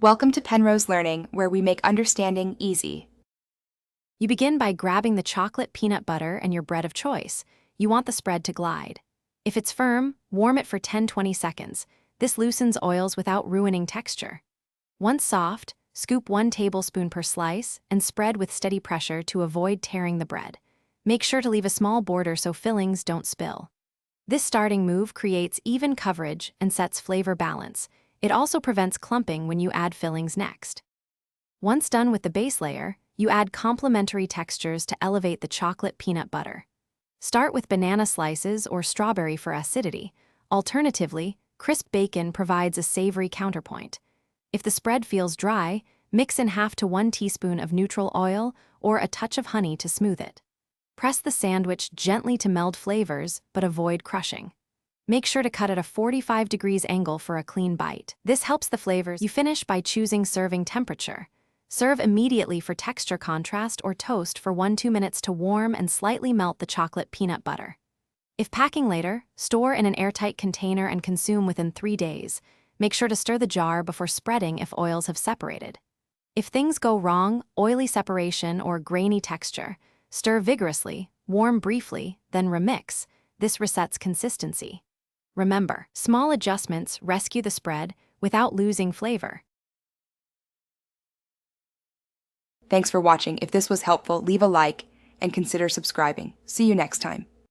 Welcome to Penrose Learning, where we make understanding easy. You begin by grabbing the chocolate peanut butter and your bread of choice. You want the spread to glide. If it's firm, warm it for 10-20 seconds. This loosens oils without ruining texture. Once soft, scoop 1 tablespoon per slice and spread with steady pressure to avoid tearing the bread. Make sure to leave a small border so fillings don't spill. This starting move creates even coverage and sets flavor balance. It also prevents clumping when you add fillings next. Once done with the base layer, you add complementary textures to elevate the chocolate peanut butter. Start with banana slices or strawberry for acidity. Alternatively, crisp bacon provides a savory counterpoint. If the spread feels dry, mix in 1/2 to 1 teaspoon of neutral oil or a touch of honey to smooth it. Press the sandwich gently to meld flavors, but avoid crushing. Make sure to cut at a 45 degrees angle for a clean bite. This helps the flavors. You finish by choosing serving temperature. Serve immediately for texture contrast or toast for 1-2 minutes to warm and slightly melt the chocolate peanut butter. If packing later, store in an airtight container and consume within 3 days. Make sure to stir the jar before spreading if oils have separated. If things go wrong, oily separation or grainy texture, stir vigorously, warm briefly, then remix. This resets consistency. Remember, small adjustments rescue the spread without losing flavor. Thanks for watching. If this was helpful, leave a like and consider subscribing. See you next time.